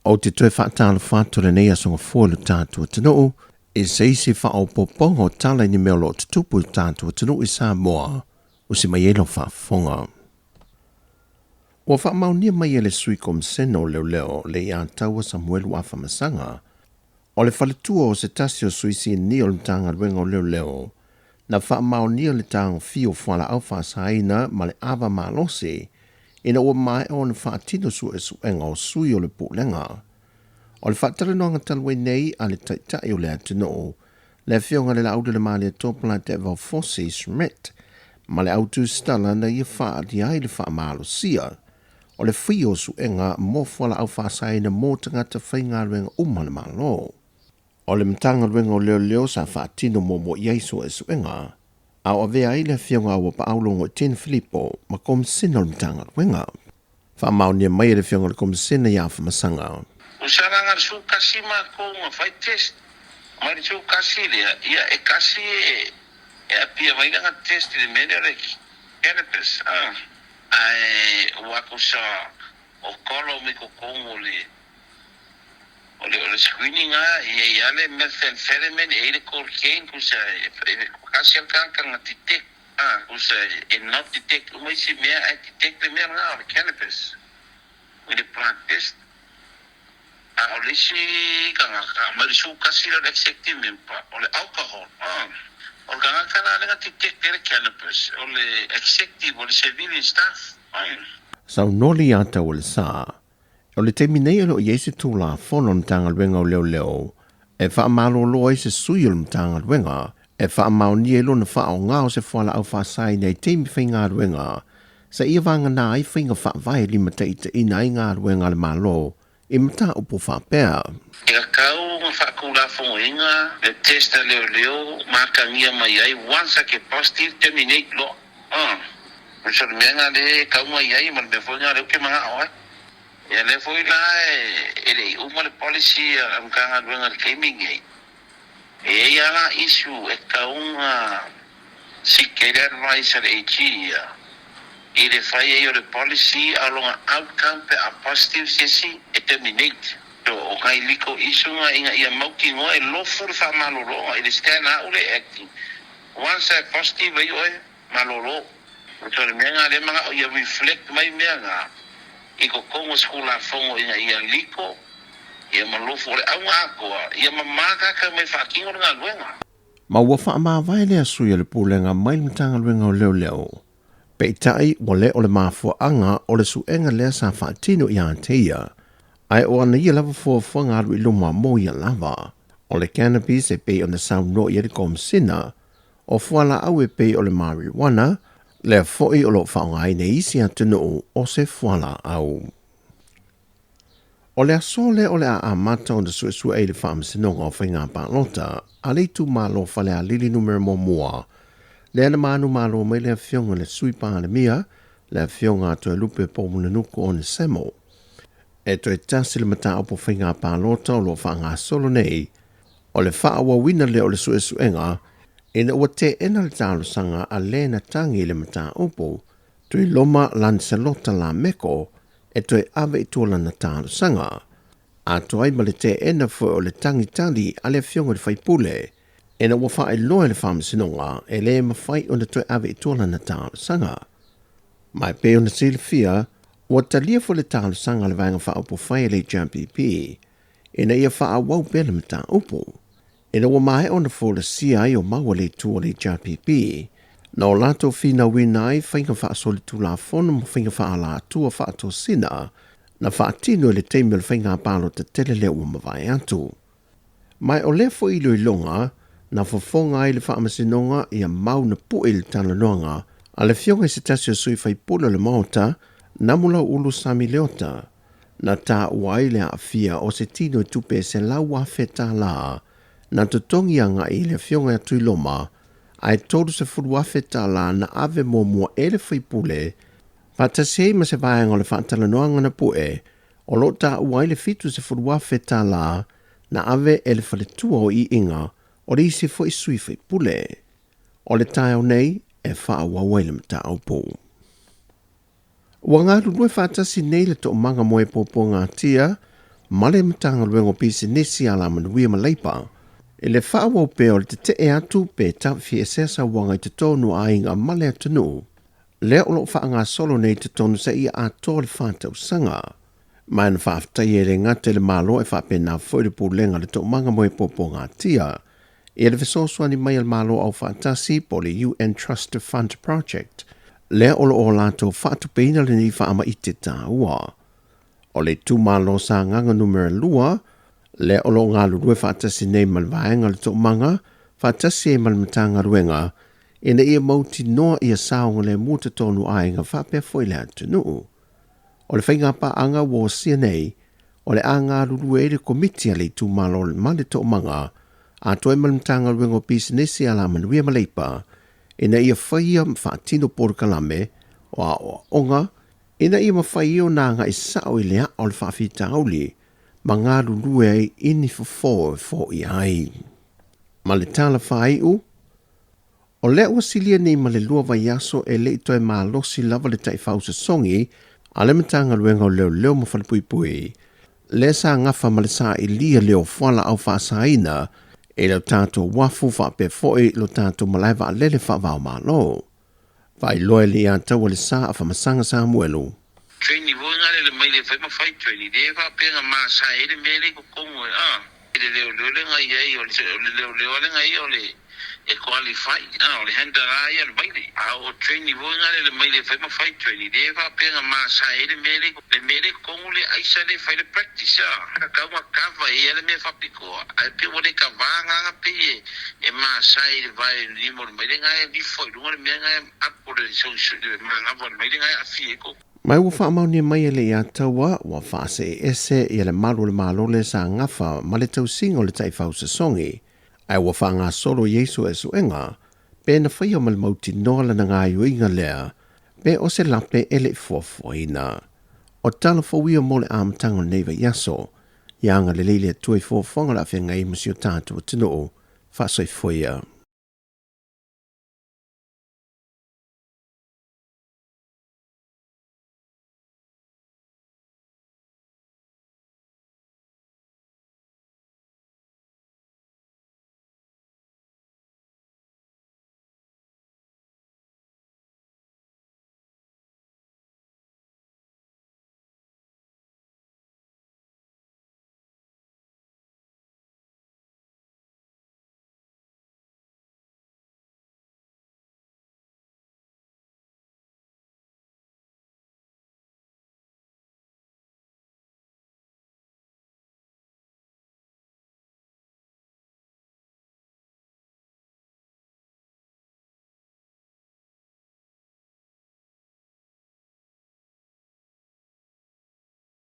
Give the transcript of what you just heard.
O te toe whaatala whātore nei asonga fōlu tātua tino, e seisi whao popongo tala ni meo te tupu tātua tino I Sāmoa, o si mai elo whaafonga. Ua whaamaunia mai ele sui kom seno leo le ia taua Samuelu a whamasanga, o le whaletua o se tasi o suisi ni o le tanga ruenga o leo, na whaamaunia le tanga fio whala au whaasaina ma le awa malose, ina ua mai o na whaatino su e suenga o sui o le pūlenga. O le whaatara noanga talwe nei a le taitai o le atino, le fionga le laude le maali e tōpala te vau fosi smet, ma le autu stala na ia whaati ai le whaamalo sia, o le whio suenga mo whala au whaasaina mo tangata whainga ruenga umana malo. O le mtanga ruenga o leo sa whaatino mo iaiso e suenga, au avea ai le fionga ua pa aulongo e ten Filipo, ma kom sina o le mtanga ruenga. Whaamaunia mai le fionga le kom sina ia whamasanga. Usaranga su kasi ma ko ma fai test. Ma su kasi ia e kasi e apia vai nga test de menere cannabis. Ai wakusa o kolo mi ko komoli. Ole screening ia le methamphetamine e le cocaine kusa kasi kan detect kusa e not detect o mai se me detect me na cannabis. With the plant test. Ole si kanga marisu kasi le executive member ole alcohol ole kanga kana le detect le cannabis ole executive ole civilian staff Sau noli ata ole sa ole te minei o Yesu tula fono mtanga luenga o leo e wha malo loa se sui o mtanga luenga e wha mao nie lo na wha o ngao se whala au wha sai nei teimi whainga luenga sa ia vanga na ai whainga wha vai lima te ita ina i ngā luenga le malo e mta upo whapea. Ia kau whakula fonga le testa leo makangia mai ai once ke positive terminate lo. So menga le kau mai ai mal me fonga le ke manga ai. Ia le foi la ele uma le policy am kanga duenga gaming ai. E ia la issue e kaunga sikere advisor ia. Ele fai o le policy alonga outcome pe a positive sesi e terminate. So o kai liko isu nga inga ia mauki ngoa e lofur fa malolo ele stand out le acting. Once a positive ai oi malolo. So le menga le manga o ia reflect mai menga. Iko kongo skula fongo ia liko ia malofo le au akoa ia mamaka ka me fakingo nga luenga. Ma ua wha maa vai lea sui le pūlenga mai mtanga luenga o leo. Peitai wale o le mafua anga o le suenga lea sa whaatino i anteia. Ai o ana ia lava fua ngā rui luma mo ia lava. O le cannabis e pei o na sauno i le kom sina. O fuala au e pei o le marijuana. Lea foi o lo whaongai ne isi atunu o se fuala au. O le asole o le a mata o na suesua e le whaamasinonga o whainga pālota. A le tu malo whale a lili numero mo mua. Lea na manu malo mai lea fionga le sui pāle mia, lea fionga to e lupe pōmuna nuku o ne semo. E to e tasi le mata opo whainga pālota o lo whaanga solo nei, o le whaawa wina le o le suenga, ina ua te ena le tālo sanga a le na tangi le mata opo, to i loma Lancelota la meko, e to e ave i tōla na tālo sanga. A to ai ma le te ena fo o le tangi tali a le fionga le whaipule, ena ua wha e loa le whaamasinonga e le mawhai o na toi ave i tōla na tālo sanga. Mai pe o na silfia, ua talia fo le tālo sanga le vanga wha upo whai le JPP, ena ia wha a wau pēle me tā upo. Ena ua mai o na fo le sia i o maua le tua le JPP, na o lato fina winai whainga wha soli tu la fono mo whainga wha la tua wha to sina, na wha tino le teime le whainga palo te tele le ua mawai atu. Mai o le fo ilo i longa, na fofonga ai le whaamasinonga ia mau na pui le tala noanga, a le fionga i se tasio sui whaipula le maota, na mula ulu sami leota, na tā uai le afia o se tino i tupe se lau wafeta la, na tutongi anga i le fionga i tui loma, ai toru se furu wafeta la na ave mo mua e le whaipule, pata sei ma se vaianga le whaatala noanga na pue, o lo tā uai le fitu se furu wafeta la, na ave e le whaletua o i inga, o le isi fo i sui whaipule. O le tae au nei, e wha wawai le mta au pō. Ua ngā rurue whātasi nei le to manga moe pōpō ngā tia, Male matanga luengo pisinisi ala manuia malaipa. Ele whaawo pe o te e atu pe tawhi e sesa wanga i te tonu a inga male atunu. Lea olo whaanga solo nei te tonu sa ia ato le whātau sanga. Mai na whaaftai e le ngate le malo e whaape nā whaere pū lenga le tō manga moe popo ngā tia. E le vesoswani mai al malo au whaatasi po le UN Trust to Fund Project. Lea olo o lato whaatu peina le ni whaama i te tā ua. O le tū malo sa nganga numera lua, le olo ngā lurue whaatasi nei malvaenga le tō manga, whaatasi e malmatanga ruenga, ina ia mauti noa ia saonga le muta tonu ainga whapea foile atu nuu. O le whainga pa anga wo sia nei, o le anga lurue e le komitia le tū malo le male tō manga, a toi malmatanga ruenga o pisinesi ala manuia maleipa, ina ia whaia whaatino porkalame, o a onga, ina ia mawhaio nā ngā isao i lea o le whaafita auli, ma ngā lurue ai ini fo i ai. Ma le tala whai u, o lea ua silia ni ma le lua vai aso e le itoe mā losi lava le tai whausa songi, a le matanga ruenga o leo ma whanpui. Le sa ngafa ma le sa i lia leo whala au whaasaina, e leo tātou wafu whape foi lo tātou malaiva a lele whavao mā lo. Vai loe li a tau le sa a whamasanga Samuelu. Traini voi ngare le mai le fai ma fai traini de va penga ma sa ele mele ko komo ele le ngai ai o le ngai o le e qualify o le handa ai al baile o traini voi ngare le mai le fai ma fai traini de va penga ma sa ele mele komo le ai sa le fai le practice ka ma ka vai ele me fa piko ai pe o le ka vanga pe e ma sa ele vai ni mo mai ngai di foi do me ngai apo le so ma nga von mai ngai afie ko. Mai ua whaamaunia mai ele i a taua, ua whaase e ese i le malo le sa ngafa ma le tau singo le tai whausa songi. Ai ua whaanga solo Yesu e suenga, pe na whaia mal mauti noa na ngā yuinga lea, pe o se lape ele fuafuaina. O tala whawia mo le amtango neiva yaso, ianga le leile tui fuafuanga la whenga i musio tātua tino o, whasoi fuia.